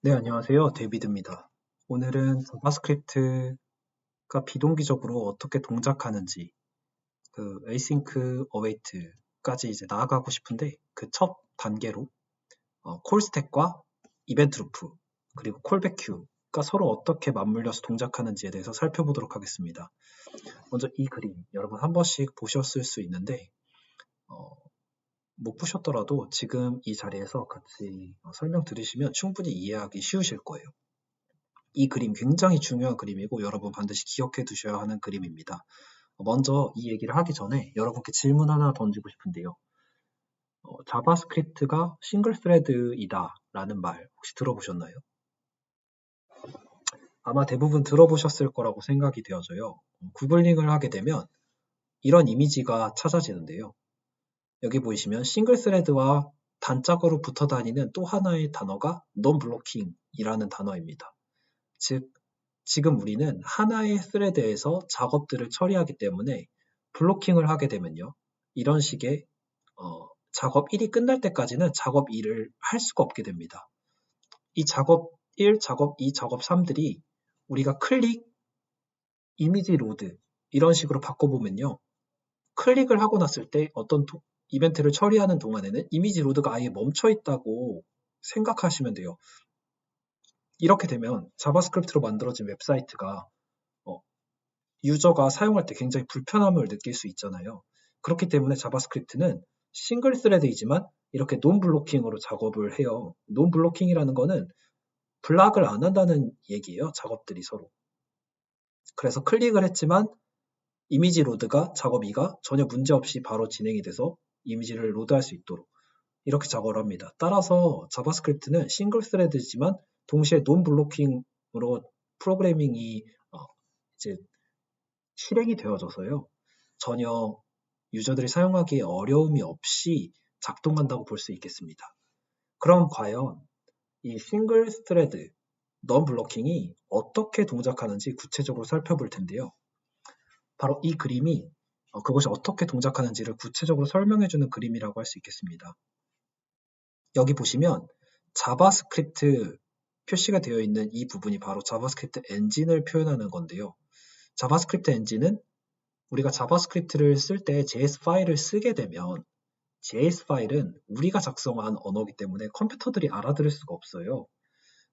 네, 안녕하세요. 데이비드입니다. 오늘은 자바스크립트가 비동기적으로 어떻게 동작하는지, async await까지 이제 나아가고 싶은데, 그 첫 단계로 콜스택과 이벤트 루프, 그리고 콜백 큐가 서로 어떻게 맞물려서 동작하는지에 대해서 살펴보도록 하겠습니다. 먼저 이 그림, 여러분 한 번씩 보셨을 수 있는데, 어, 못 보셨더라도 지금 이 자리에서 같이 설명 들으시면 충분히 이해하기 쉬우실 거예요. 이 그림 굉장히 중요한 그림이고 여러분 반드시 기억해 두셔야 하는 그림입니다. 먼저 이 얘기를 하기 전에 여러분께 질문 하나 던지고 싶은데요. 자바스크립트가 싱글 스레드이다 라는 말 혹시 들어보셨나요? 아마 대부분 들어보셨을 거라고 생각이 되어져요. 구글링을 하게 되면 이런 이미지가 찾아지는데요. 여기 보이시면 싱글 스레드와 단짝으로 붙어 다니는 또 하나의 단어가 non-blocking이라는 단어입니다. 즉, 지금 우리는 하나의 스레드에서 작업들을 처리하기 때문에 블로킹을 하게 되면요. 이런 식의 작업 1이 끝날 때까지는 작업 2를 할 수가 없게 됩니다. 이 작업 1, 작업 2, 작업 3들이 우리가 클릭, 이미지 로드 이런 식으로 바꿔보면요. 클릭을 하고 났을 때 어떤 이벤트를 처리하는 동안에는 이미지 로드가 아예 멈춰 있다고 생각하시면 돼요. 이렇게 되면 자바스크립트로 만들어진 웹사이트가 유저가 사용할 때 굉장히 불편함을 느낄 수 있잖아요. 그렇기 때문에 자바스크립트는 싱글 스레드이지만 이렇게 논 블로킹으로 작업을 해요. 논 블로킹이라는 거는 블락을 안 한다는 얘기예요. 작업들이 서로. 그래서 클릭을 했지만 이미지 로드가 작업 2가 전혀 문제 없이 바로 진행이 돼서 이미지를 로드할 수 있도록 이렇게 작업을 합니다. 따라서 자바스크립트는 싱글 스레드지만 동시에 논 블로킹으로 프로그래밍이 이제 실행이 되어져서요. 전혀 유저들이 사용하기에 어려움이 없이 작동한다고 볼 수 있겠습니다. 그럼 과연 이 싱글 스레드, non 블로킹이 어떻게 동작하는지 구체적으로 살펴볼 텐데요. 바로 이 그림이 그것이 어떻게 동작하는지를 구체적으로 설명해주는 그림이라고 할 수 있겠습니다. 여기 보시면 자바스크립트 표시가 되어 있는 이 부분이 바로 자바스크립트 엔진을 표현하는 건데요. 자바스크립트 엔진은 우리가 자바스크립트를 쓸 때 JS 파일을 쓰게 되면 JS 파일은 우리가 작성한 언어이기 때문에 컴퓨터들이 알아들을 수가 없어요.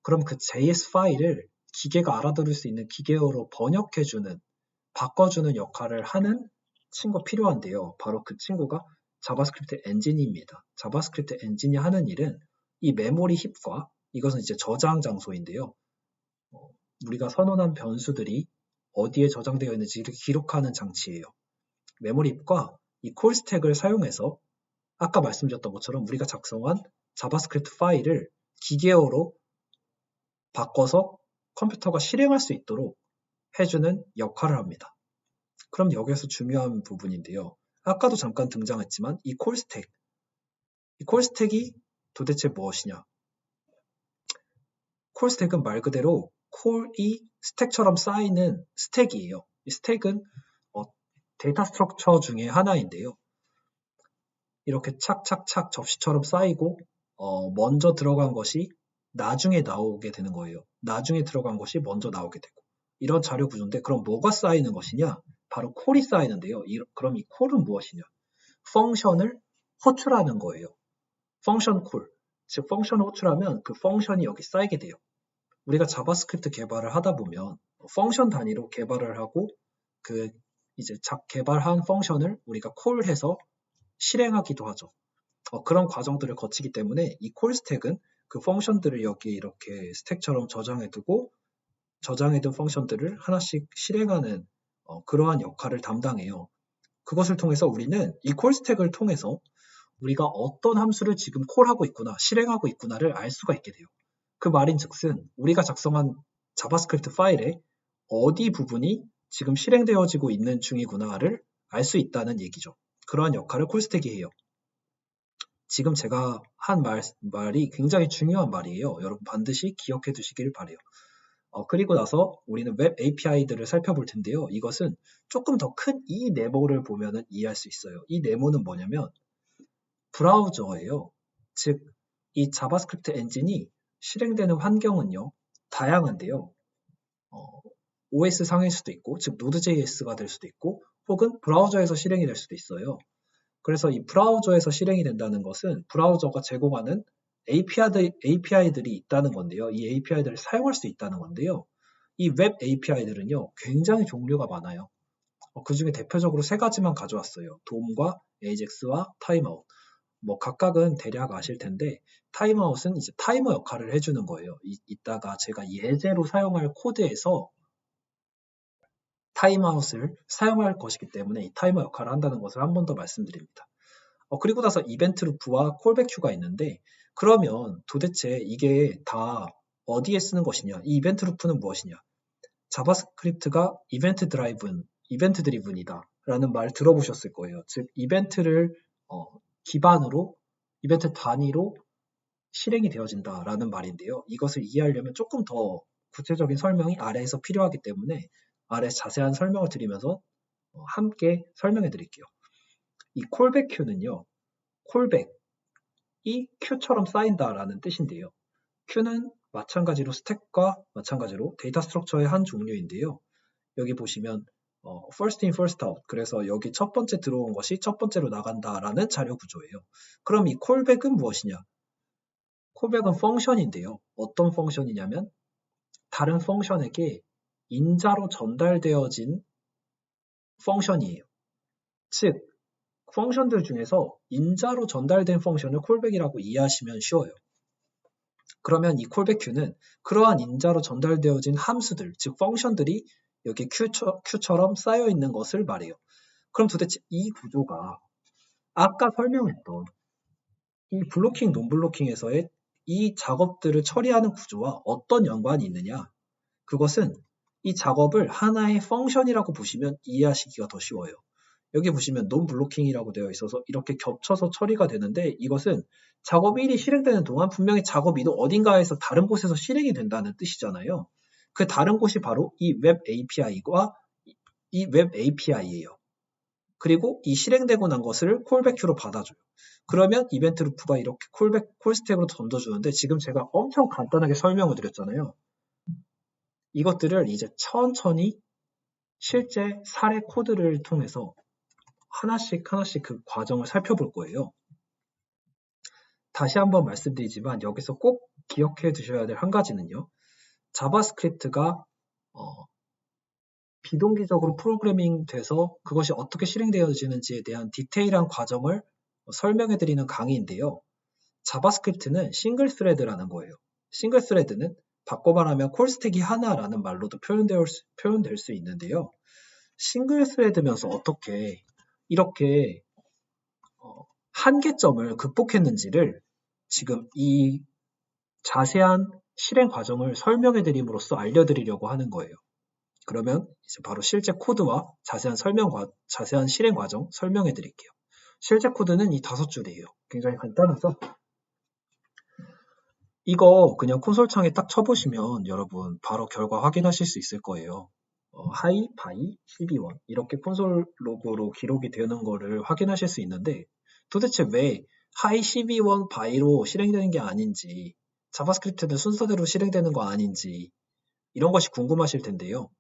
그럼 그 JS 파일을 기계가 알아들을 수 있는 기계어로 번역해주는, 바꿔주는 역할을 하는 친구가 필요한데요. 바로 그 친구가 자바스크립트 엔진입니다. 자바스크립트 엔진이 하는 일은 이 메모리 힙과 이것은 이제 저장 장소인데요. 우리가 선언한 변수들이 어디에 저장되어 있는지를 기록하는 장치예요. 메모리 힙과 이 콜스택을 사용해서 아까 말씀드렸던 것처럼 우리가 작성한 자바스크립트 파일을 기계어로 바꿔서 컴퓨터가 실행할 수 있도록 해주는 역할을 합니다. 그럼 여기에서 중요한 부분인데요. 아까도 잠깐 등장했지만 이 콜스택이 도대체 무엇이냐? 콜스택은 말 그대로 콜이 스택처럼 쌓이는 스택이에요. 이 스택은 데이터 스트럭처 중에 하나인데요. 이렇게 착착착 접시처럼 쌓이고 먼저 들어간 것이 나중에 나오게 되는 거예요. 나중에 들어간 것이 먼저 나오게 되고 이런 자료 구조인데 그럼 뭐가 쌓이는 것이냐? 바로 콜이 쌓이는데요. 그럼 이 콜은 무엇이냐? 펑션을 호출하는 거예요. 펑션 콜. 즉 펑션을 호출하면 그 펑션이 여기 쌓이게 돼요. 우리가 자바스크립트 개발을 하다 보면 펑션 단위로 개발을 하고 그 이제 개발한 펑션을 우리가 콜해서 실행하기도 하죠. 그런 과정들을 거치기 때문에 이 콜 스택은 그 펑션들을 여기 이렇게 스택처럼 저장해두고 저장해둔 펑션들을 하나씩 실행하는 그러한 역할을 담당해요. 그것을 통해서 우리는 이 콜 스택을 통해서 우리가 어떤 함수를 지금 콜하고 있구나, 실행하고 있구나를 알 수가 있게 돼요. 그 말인즉슨 우리가 작성한 자바스크립트 파일의 어디 부분이 지금 실행되어지고 있는 중이구나를 알 수 있다는 얘기죠. 그러한 역할을 콜스택이 해요. 지금 제가 한 말이 굉장히 중요한 말이에요. 여러분 반드시 기억해 두시길 바래요. 그리고 나서 우리는 웹 API들을 살펴볼 텐데요. 이것은 조금 더 큰 이 네모를 보면 이해할 수 있어요. 이 네모는 뭐냐면 브라우저예요. 즉, 이 자바스크립트 엔진이 실행되는 환경은요, 다양한데요. OS 상일 수도 있고, 즉 Node.js가 될 수도 있고, 혹은 브라우저에서 실행이 될 수도 있어요. 그래서 이 브라우저에서 실행이 된다는 것은 브라우저가 제공하는 API들이 있다는 건데요. 이 API들을 사용할 수 있다는 건데요. 이 웹 API들은요, 굉장히 종류가 많아요. 그 중에 대표적으로 세 가지만 가져왔어요. 돔과 AJAX와 타임아웃. 각각은 대략 아실 텐데, 타임아웃은 이제 타이머 역할을 해주는 거예요. 이따가 제가 예제로 사용할 코드에서 타임아웃을 사용할 것이기 때문에 이 타이머 역할을 한다는 것을 한 번 더 말씀드립니다. 그리고 나서 이벤트 루프와 콜백 큐가 있는데, 그러면 도대체 이게 다 어디에 쓰는 것이냐? 이 이벤트 루프는 무엇이냐? 자바스크립트가 이벤트 드리븐이다 라는 말 들어보셨을 거예요. 즉 이벤트를 기반으로 이벤트 단위로 실행이 되어진다라는 말인데요. 이것을 이해하려면 조금 더 구체적인 설명이 아래에서 필요하기 때문에 아래 자세한 설명을 드리면서 함께 설명해 드릴게요. 이 콜백 큐는요. 콜백이 큐처럼 쌓인다라는 뜻인데요. 큐는 마찬가지로 스택과 마찬가지로 데이터 스트럭처의 한 종류인데요. 여기 보시면 first in, first out. 그래서 여기 첫 번째 들어온 것이 첫 번째로 나간다라는 자료 구조예요. 그럼 이 콜백은 무엇이냐? 콜백은 펑션인데요. 어떤 펑션이냐면 다른 펑션에게 인자로 전달되어진 펑션이에요. 즉, 펑션들 중에서 인자로 전달된 펑션을 콜백이라고 이해하시면 쉬워요. 그러면 이 콜백 큐는 그러한 인자로 전달되어진 함수들, 즉 펑션들이 여기 큐처럼 쌓여 있는 것을 말해요. 그럼 도대체 이 구조가 아까 설명했던 이 블로킹, 논블로킹에서의 이 작업들을 처리하는 구조와 어떤 연관이 있느냐? 그것은 이 작업을 하나의 펑션이라고 보시면 이해하시기가 더 쉬워요. 여기 보시면 논블로킹이라고 되어 있어서 이렇게 겹쳐서 처리가 되는데, 이것은 작업 1이 실행되는 동안 분명히 작업 2도 어딘가에서 다른 곳에서 실행이 된다는 뜻이잖아요. 그 다른 곳이 바로 이 웹 API와 이 웹 API예요. 그리고 이 실행되고 난 것을 콜백 큐로 받아줘요. 그러면 이벤트 루프가 이렇게 콜스택으로 던져주는데, 지금 제가 엄청 간단하게 설명을 드렸잖아요. 이것들을 이제 천천히 실제 사례 코드를 통해서 하나씩 그 과정을 살펴볼 거예요. 다시 한번 말씀드리지만 여기서 꼭 기억해 두셔야 될 한 가지는요. 자바스크립트가 비동기적으로 프로그래밍 돼서 그것이 어떻게 실행되어지는지에 대한 디테일한 과정을 설명해 드리는 강의인데요. 자바스크립트는 싱글 스레드라는 거예요. 싱글 스레드는 바꿔 말하면 콜스택이 하나라는 말로도 표현될 수 있는데요. 싱글 스레드면서 어떻게 이렇게 한계점을 극복했는지를 지금 이 자세한 실행 과정을 설명해 드림으로써 알려드리려고 하는 거예요. 그러면 이제 바로 실제 코드와 자세한 실행 과정 설명해 드릴게요. 실제 코드는 이 5줄이에요. 굉장히 간단해서 이거 그냥 콘솔 창에 딱 쳐보시면 여러분 바로 결과 확인하실 수 있을 거예요. 하이, 바이, 12원 이렇게 콘솔 로그로 기록이 되는 거를 확인하실 수 있는데, 도대체 왜 하이 12원 바이로 실행되는 게 아닌지, 자바스크립트는 순서대로 실행되는 거 아닌지 이런 것이 궁금하실 텐데요.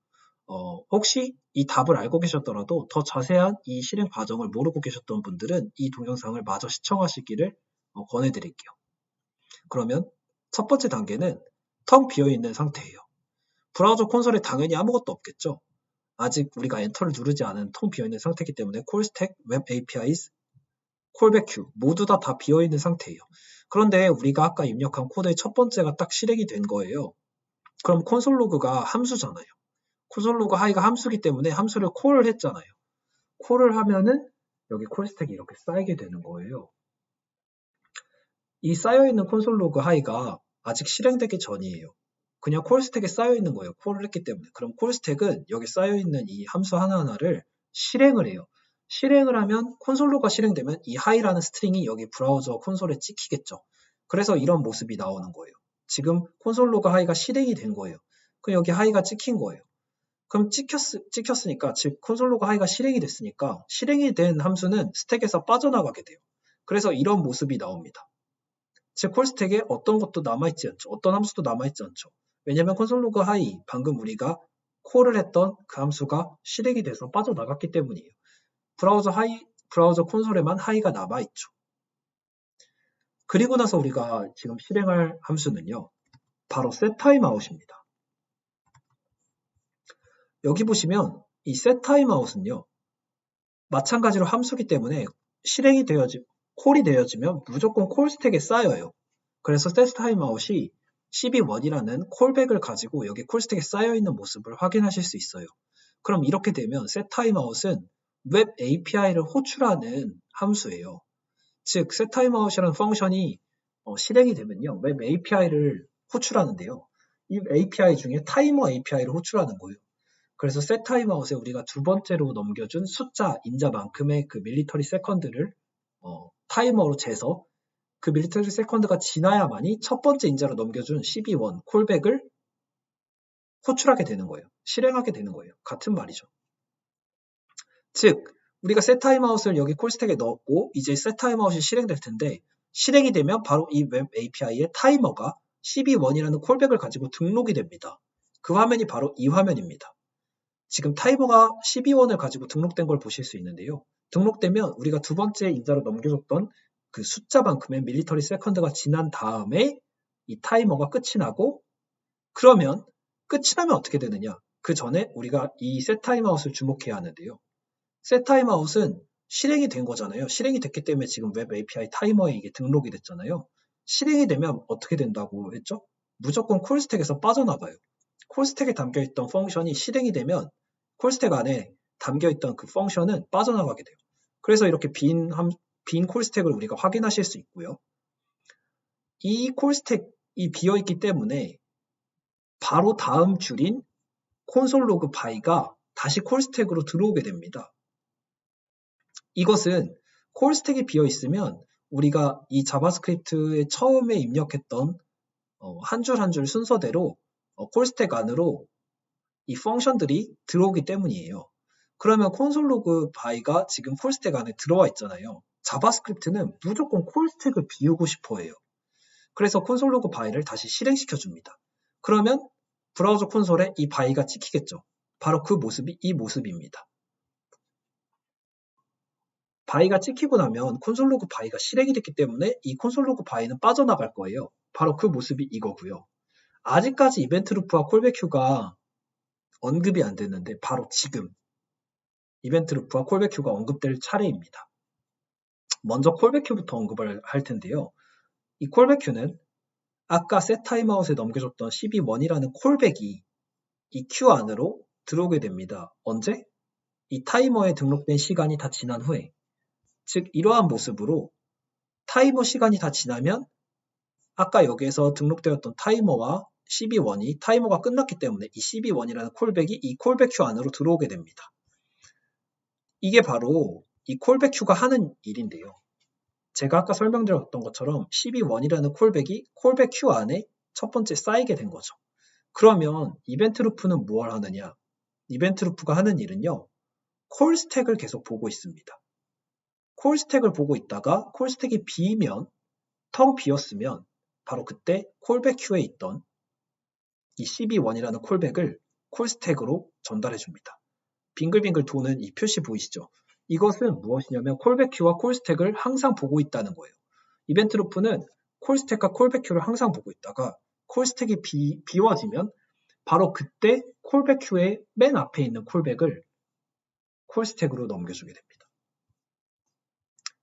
혹시 이 답을 알고 계셨더라도 더 자세한 이 실행 과정을 모르고 계셨던 분들은 이 동영상을 마저 시청하시기를 권해드릴게요. 그러면 첫 번째 단계는 텅 비어있는 상태예요. 브라우저 콘솔에 당연히 아무것도 없겠죠. 아직 우리가 엔터를 누르지 않은 텅 비어있는 상태이기 때문에 콜스택, 웹 APIs, 콜백 큐 모두 다 비어있는 상태예요. 그런데 우리가 아까 입력한 코드의 첫 번째가 딱 실행이 된 거예요. 그럼 콘솔 로그가 함수잖아요. 콘솔 로그 하이가 함수기 때문에 함수를 콜을 했잖아요. 콜을 하면은 여기 콜스택이 이렇게 쌓이게 되는 거예요. 이 쌓여있는 콘솔 로그 하이가 아직 실행되기 전이에요. 그냥 콜스택에 쌓여있는 거예요. 콜을 했기 때문에. 그럼 콜스택은 여기 쌓여있는 이 함수 하나하나를 실행을 해요. 실행을 하면 콘솔 로그가 실행되면 이 하이라는 스트링이 여기 브라우저 콘솔에 찍히겠죠. 그래서 이런 모습이 나오는 거예요. 지금 콘솔 로그 하이가 실행이 된 거예요. 그럼 여기 하이가 찍힌 거예요. 그럼 찍혔으니까, 즉 콘솔 로그 하이가 실행이 됐으니까 실행이 된 함수는 스택에서 빠져나가게 돼요. 그래서 이런 모습이 나옵니다. 즉 콜 스택에 어떤 것도 남아있지 않죠. 어떤 함수도 남아있지 않죠. 왜냐면 콘솔 로그 하이, 방금 우리가 콜을 했던 그 함수가 실행이 돼서 빠져나갔기 때문이에요. 브라우저 콘솔에만 하이가 남아있죠. 그리고 나서 우리가 지금 실행할 함수는요. 바로 setTimeout입니다. 여기 보시면 이 setTimeout은요. 마찬가지로 함수기 때문에 콜이 되어지면 무조건 콜 스택에 쌓여요. 그래서 setTimeout이 cb1이라는 콜백을 가지고 여기 콜 스택에 쌓여있는 모습을 확인하실 수 있어요. 그럼 이렇게 되면 setTimeout은 웹 API를 호출하는 함수예요. 즉 setTimeout이라는 펑션이 실행이 되면요. 웹 API를 호출하는데요. 이 API 중에 타이머 API를 호출하는 거예요. 그래서 setTimeout에 우리가 두 번째로 넘겨준 숫자 인자만큼의 그 밀리터리 세컨드를 타이머로 재서 그 밀리터리 세컨드가 지나야만이 첫 번째 인자로 넘겨준 cb1 콜백을 호출하게 되는 거예요. 실행하게 되는 거예요. 같은 말이죠. 즉 우리가 setTimeout을 여기 콜스택에 넣었고 이제 setTimeout이 실행될 텐데 실행이 되면 바로 이 웹 API의 타이머가 cb1이라는 콜백을 가지고 등록이 됩니다. 그 화면이 바로 이 화면입니다. 지금 타이머가 cb1을 가지고 등록된 걸 보실 수 있는데요. 등록되면 우리가 두 번째 인자로 넘겨줬던 그 숫자만큼의 밀리터리 세컨드가 지난 다음에 이 타이머가 끝이 나고 그러면 끝이 나면 어떻게 되느냐? 그 전에 우리가 이 setTimeout을 주목해야 하는데요. setTimeout은 실행이 된 거잖아요. 실행이 됐기 때문에 지금 웹 API 타이머에 이게 등록이 됐잖아요. 실행이 되면 어떻게 된다고 했죠? 무조건 콜스택에서 빠져나가요. 콜스택에 담겨있던 펑션이 실행이 되면 콜스택 안에 담겨있던 그 펑션은 빠져나가게 돼요. 그래서 이렇게 빈 콜스택을 우리가 확인하실 수 있고요. 이 콜스택이 비어있기 때문에 바로 다음 줄인 콘솔 로그 바이가 다시 콜스택으로 들어오게 됩니다. 이것은 콜스택이 비어있으면 우리가 이 자바스크립트에 처음에 입력했던 한 줄 한 줄 순서대로 콜스택 안으로 이 펑션들이 들어오기 때문이에요. 그러면 콘솔 로그 바이가 지금 콜스택 안에 들어와 있잖아요. 자바스크립트는 무조건 콜스택을 비우고 싶어 해요. 그래서 콘솔 로그 바이를 다시 실행시켜 줍니다. 그러면 브라우저 콘솔에 이 바이가 찍히겠죠. 바로 그 모습이 이 모습입니다. 바이가 찍히고 나면 콘솔 로그 바이가 실행이 됐기 때문에 이 콘솔 로그 바이는 빠져나갈 거예요. 바로 그 모습이 이거고요. 아직까지 이벤트 루프와 콜백 큐가 언급이 안 됐는데 바로 지금 이벤트 루프와 콜백 큐가 언급될 차례입니다. 먼저 콜백 큐부터 언급을 할 텐데요. 이 콜백 큐는 아까 setTimeout에 넘겨줬던 cb1이라는 콜백이 이 큐 안으로 들어오게 됩니다. 언제? 이 타이머에 등록된 시간이 다 지난 후에. 즉 이러한 모습으로 타이머 시간이 다 지나면 아까 여기에서 등록되었던 타이머와 cb1이 타이머가 끝났기 때문에 이 cb1이라는 콜백이 이 콜백 큐 안으로 들어오게 됩니다. 이게 바로 이 콜백 큐가 하는 일인데요. 제가 아까 설명드렸던 것처럼 cb1이라는 콜백이 콜백 큐 안에 첫 번째 쌓이게 된 거죠. 그러면 이벤트 루프는 무엇을 하느냐? 이벤트 루프가 하는 일은요. 콜 스택을 계속 보고 있습니다. 콜 스택을 보고 있다가 콜 스택이 비면 텅 비었으면 바로 그때 콜백 큐에 있던 이 cb1이라는 콜백을 콜 스택으로 전달해 줍니다. 빙글빙글 도는 이 표시 보이시죠? 이것은 무엇이냐면 콜백 큐와 콜 스택을 항상 보고 있다는 거예요. 이벤트 루프는 콜 스택과 콜백 큐를 항상 보고 있다가 콜 스택이 비워지면 바로 그때 콜백 큐의 맨 앞에 있는 콜백을 콜 스택으로 넘겨주게 됩니다.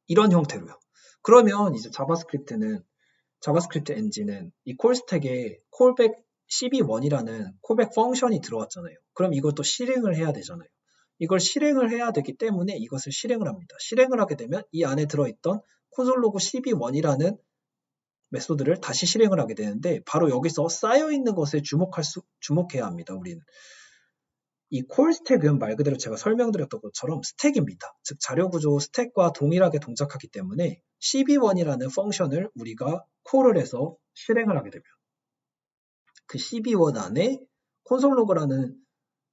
이런 형태로요. 그러면 이제 자바스크립트 엔진은 이 콜 스택에 콜백 cb1이라는 콜백 펑션이 들어왔잖아요. 그럼 이것도 실행을 해야 되잖아요. 이걸 실행을 해야 되기 때문에 이것을 실행을 합니다. 실행을 하게 되면 이 안에 들어있던 콘솔 로그 cb1이라는 메소드를 다시 실행을 하게 되는데 바로 여기서 쌓여있는 것에 주목해야 합니다. 우리는. 이 콜 스택은 말 그대로 제가 설명드렸던 것처럼 스택입니다. 즉 자료구조 스택과 동일하게 동작하기 때문에 cb1이라는 펑션을 우리가 콜을 해서 실행을 하게 되면 그 cb1 안에 콘솔 로그라는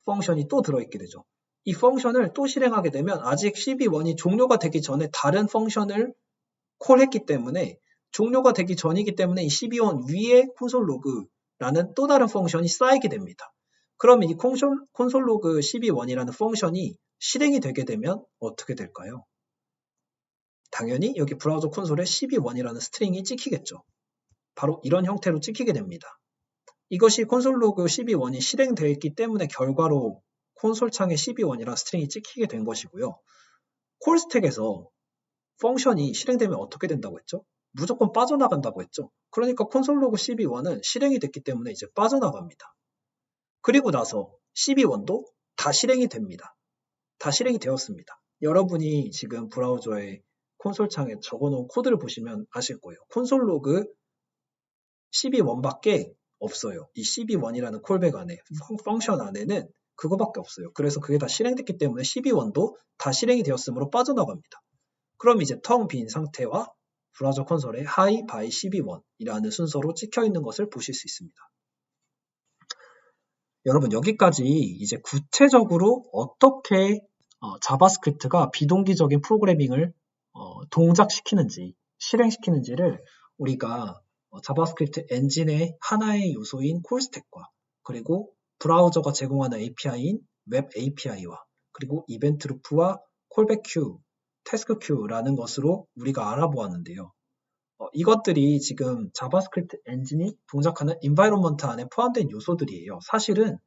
펑션이 또 들어있게 되죠. 이 펑션을 또 실행하게 되면 아직 cb1이 종료가 되기 전에 다른 펑션을 콜했기 때문에 종료가 되기 전이기 때문에 이 12원 위에 콘솔 로그라는 또 다른 펑션이 쌓이게 됩니다. 그러면 이 콘솔 로그 12원이라는 펑션이 실행이 되게 되면 어떻게 될까요? 당연히 여기 브라우저 콘솔에 12원이라는 스트링이 찍히겠죠. 바로 이런 형태로 찍히게 됩니다. 이것이 콘솔 로그 12원이 실행되어 있기 때문에 결과로 콘솔 창에 12원이라는 스트링이 찍히게 된 것이고요. 콜 스택에서 펑션이 실행되면 어떻게 된다고 했죠? 무조건 빠져나간다고 했죠. 그러니까 콘솔 로그 12원은 실행이 됐기 때문에 이제 빠져나갑니다. 그리고 나서 12원도 다 실행이 됩니다. 다 실행이 되었습니다. 여러분이 지금 브라우저에 콘솔 창에 적어놓은 코드를 보시면 아실 거예요. 콘솔 로그 12원밖에 없어요. 이 12원이라는 콜백 안에, 펑션 안에는 그거밖에 없어요. 그래서 그게 다 실행됐기 때문에 12원도 다 실행이 되었으므로 빠져나갑니다. 그럼 이제 텅 빈 상태와 브라우저 콘솔에 hi by 12원이라는 순서로 찍혀 있는 것을 보실 수 있습니다. 여러분 여기까지 이제 구체적으로 어떻게 자바스크립트가 비동기적인 프로그래밍을 동작시키는지, 실행시키는지를 우리가 자바스크립트 엔진의 하나의 요소인 콜스택과 그리고 브라우저가 제공하는 API인 웹 API와 그리고 이벤트 루프와 콜백 큐, 태스크 큐라는 것으로 우리가 알아보았는데요. 이것들이 지금 자바스크립트 엔진이 동작하는 environment 안에 포함된 요소들이에요. 사실은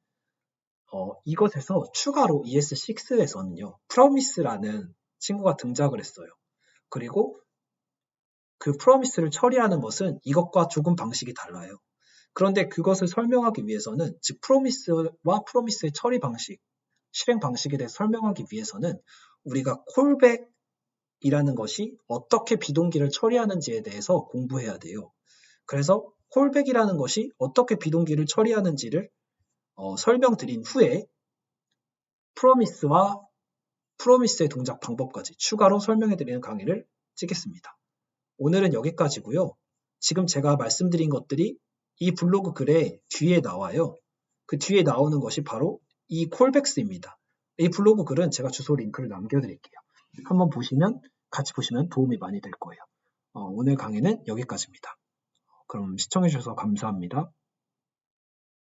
이것에서 추가로 ES6에서는요. promise라는 친구가 등장을 했어요. 그리고 그 promise를 처리하는 것은 이것과 조금 방식이 달라요. 그런데 그것을 설명하기 위해서는 즉 promise와 promise의 처리 방식, 실행 방식에 대해 설명하기 위해서는 우리가 콜백이라는 것이 어떻게 비동기를 처리하는지에 대해서 공부해야 돼요. 그래서 콜백이라는 것이 어떻게 비동기를 처리하는지를 설명드린 후에 프로미스와 프로미스의 동작 방법까지 추가로 설명해드리는 강의를 찍겠습니다. 오늘은 여기까지고요. 지금 제가 말씀드린 것들이 이 블로그 글에 뒤에 나와요. 그 뒤에 나오는 것이 바로 이 콜백스입니다. 이 블로그 글은 제가 주소 링크를 남겨드릴게요. 한번 보시면 같이 보시면 도움이 많이 될 거예요. 오늘 강의는 여기까지입니다. 그럼 시청해주셔서 감사합니다.